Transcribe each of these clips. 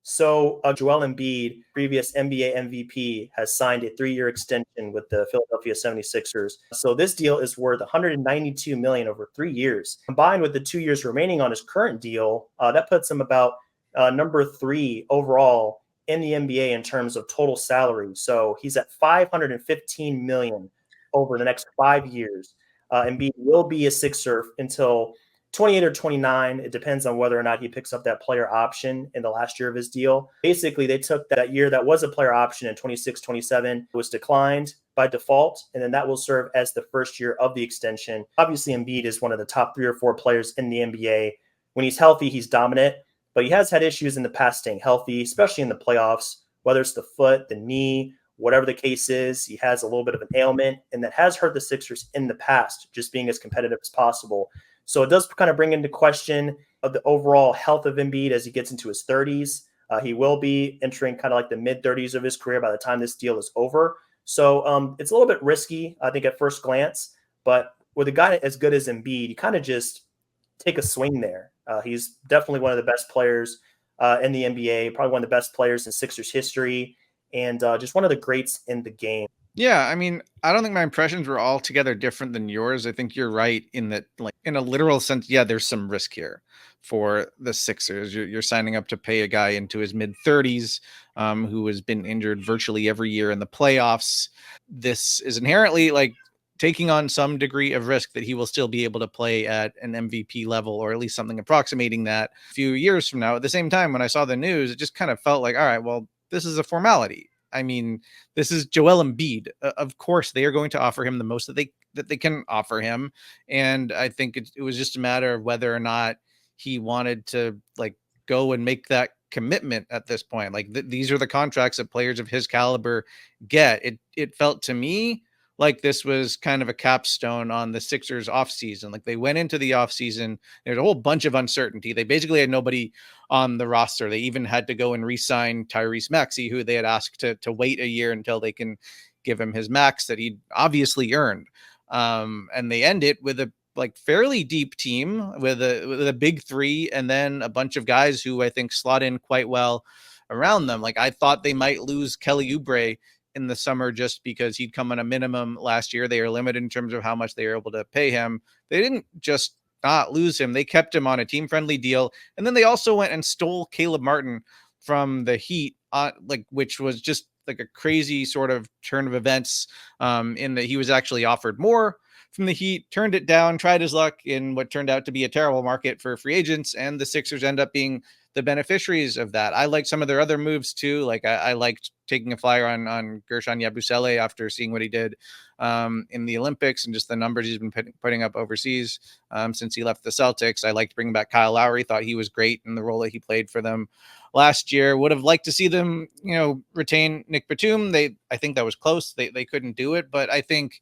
So Joel Embiid, previous NBA MVP, has signed a 3-year extension with the Philadelphia 76ers. So this deal is worth $192 million over 3 years. Combined with the 2 years remaining on his current deal, that puts him about number 3 overall in the NBA in terms of total salary. So he's at $515 million over the next 5 years. Embiid will be a Sixer until 28 or 29. It depends on whether or not he picks up that player option in the last year of his deal. Basically, they took that year that was a player option in 26, 27, was declined by default, and then that will serve as the first year of the extension. Obviously, Embiid is one of the top 3 or 4 players in the NBA. When he's healthy, he's dominant, but he has had issues in the past staying healthy, especially in the playoffs, whether it's the foot, the knee, whatever the case is. He has a little bit of an ailment, and that has hurt the Sixers in the past, just being as competitive as possible. So it does kind of bring into question of the overall health of Embiid as he gets into his 30s. He will be entering kind of like the mid-30s of his career by the time this deal is over. So it's a little bit risky, I think, at first glance. But with a guy as good as Embiid, you kind of just take a swing there. He's definitely one of the best players in the NBA, probably one of the best players in Sixers history, and just one of the greats in the game. Yeah, I mean, I don't think my impressions were altogether different than yours. I think you're right in that, like, in a literal sense, yeah, there's some risk here for the Sixers. You're signing up to pay a guy into his mid-30s who has been injured virtually every year in the playoffs. This is inherently like taking on some degree of risk that he will still be able to play at an MVP level, or at least something approximating that a few years from now. At the same time, when I saw the news, it just kind of felt like, all right, well, this is a formality. I mean, this is Joel Embiid. Of course, they are going to offer him the most that they can offer him, and I think it was just a matter of whether or not he wanted to like go and make that commitment at this point. Like these are the contracts that players of his caliber get. It felt to me like this was kind of a capstone on the Sixers offseason. Like they went into the offseason, there's a whole bunch of uncertainty. They basically had nobody on the roster. They even had to go and re-sign Tyrese Maxey, who they had asked to wait a year until they can give him his max that he'd obviously earned. And they end it with a like fairly deep team with a big 3, and then a bunch of guys who I think slot in quite well around them. Like I thought they might lose Kelly Oubre in the summer just because he'd come on a minimum last year. They are limited in terms of how much they were able to pay him. They didn't just not lose him. They kept him on a team-friendly deal. And then they also went and stole Caleb Martin from the Heat, which was just like a crazy sort of turn of events in that he was actually offered more from the Heat, turned it down, tried his luck in what turned out to be a terrible market for free agents, and the Sixers end up being the beneficiaries of that. I like some of their other moves too. Like I liked taking a flyer on Gershon Yabusele after seeing what he did in the Olympics and just the numbers he's been putting up overseas since he left the Celtics. I liked bringing back Kyle Lowry, thought he was great in the role that he played for them last year. Would have liked to see them, retain Nick Batum. I think that was close. They couldn't do it, but I think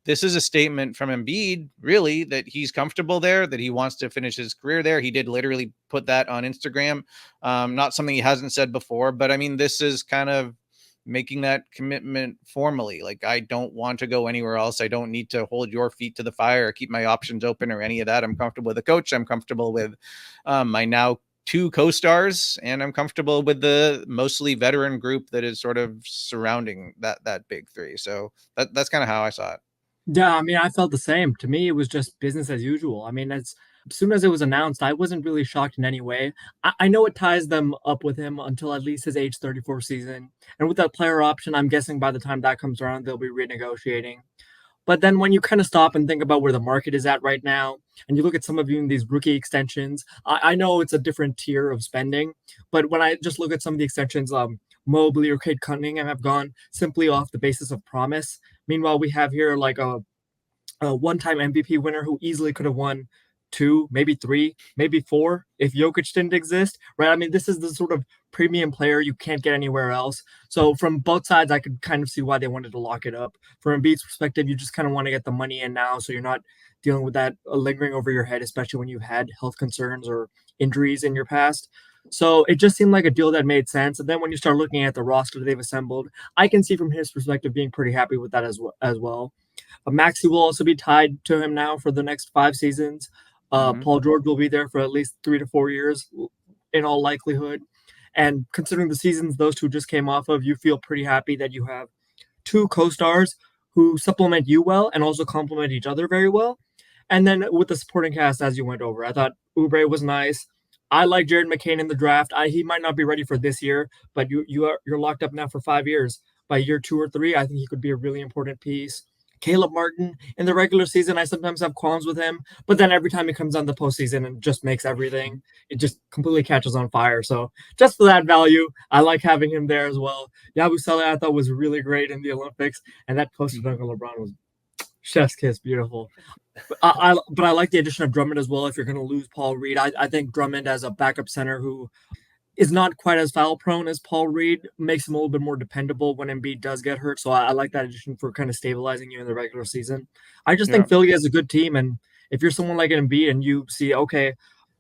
this is a statement from Embiid, really, that he's comfortable there, that he wants to finish his career there. He did literally put that on Instagram. Not something he hasn't said before, but I mean, this is kind of making that commitment formally. Like, I don't want to go anywhere else. I don't need to hold your feet to the fire or keep my options open or any of that. I'm comfortable with the coach. I'm comfortable with my now 2 co-stars, and I'm comfortable with the mostly veteran group that is sort of surrounding that big 3. So that's kind of how I saw it. Yeah, I mean, I felt the same. To me, it was just business as usual. I mean, as soon as it was announced, I wasn't really shocked in any way. I know it ties them up with him until at least his age 34 season. And with that player option, I'm guessing by the time that comes around, they'll be renegotiating. But then when you kind of stop and think about where the market is at right now, and you look at some of even these rookie extensions, I know it's a different tier of spending, but when I just look at some of the extensions, Mobley or Cade Cunningham have gone simply off the basis of promise. Meanwhile, we have here like a one-time MVP winner who easily could have won 2, maybe 3, maybe 4 if Jokic didn't exist, right? I mean, this is the sort of premium player you can't get anywhere else. So from both sides, I could kind of see why they wanted to lock it up. From Embiid's perspective, you just kind of want to get the money in now so you're not dealing with that lingering over your head, especially when you've had health concerns or injuries in your past. So it just seemed like a deal that made sense. And then when you start looking at the roster they've assembled, I can see from his perspective being pretty happy with that as well. Maxey will also be tied to him now for the next 5 seasons. Paul George will be there for at least 3 to 4 years in all likelihood. And considering the seasons those two just came off of, you feel pretty happy that you have two co-stars who supplement you well and also complement each other very well. And then with the supporting cast, as you went over, I thought Oubre was nice. I like Jared McCain in the draft. He might not be ready for this year, but you're locked up now for 5 years. By year 2 or 3, I think he could be a really important piece. Caleb Martin in the regular season, I sometimes have qualms with him, but then every time he comes on the postseason and just makes everything, it just completely catches on fire. So just for that value, I like having him there as well. Yabusele I thought was really great in the Olympics, and that poster dunk on LeBron was chef's kiss, beautiful. But I like the addition of Drummond as well. If you're going to lose Paul Reed, I think Drummond as a backup center who is not quite as foul prone as Paul Reed makes him a little bit more dependable when Embiid does get hurt. So I like that addition for kind of stabilizing you in the regular season. I just think Philly is a good team, and if you're someone like an Embiid and you see, okay,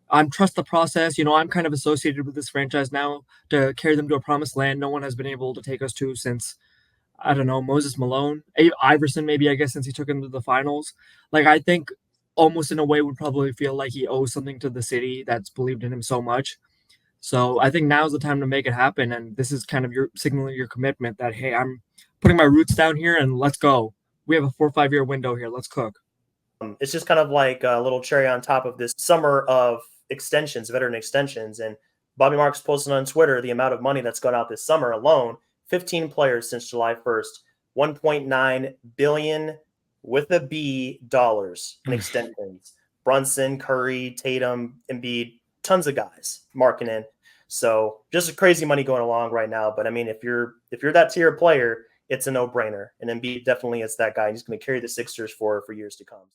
I'm trust the process. I'm kind of associated with this franchise now to carry them to a promised land. No one has been able to take us to since, I don't know, Moses Malone, Iverson, maybe, I guess, since he took him to the finals. Like, I think almost in a way would probably feel like he owes something to the city that's believed in him so much. So I think now's the time to make it happen. And this is kind of your signaling your commitment that, hey, I'm putting my roots down here and let's go. We have a 4 or 5 year window here. Let's cook. It's just kind of like a little cherry on top of this summer of extensions, veteran extensions. And Bobby Marks posted on Twitter the amount of money that's gone out this summer alone, 15 players since July 1st, 1.9 billion with a B dollars in extensions. Brunson, Curry, Tatum, Embiid, tons of guys marking in. So just crazy money going along right now. But I mean, if you're that tier player, it's a no-brainer. And Embiid definitely is that guy. He's going to carry the Sixers for years to come.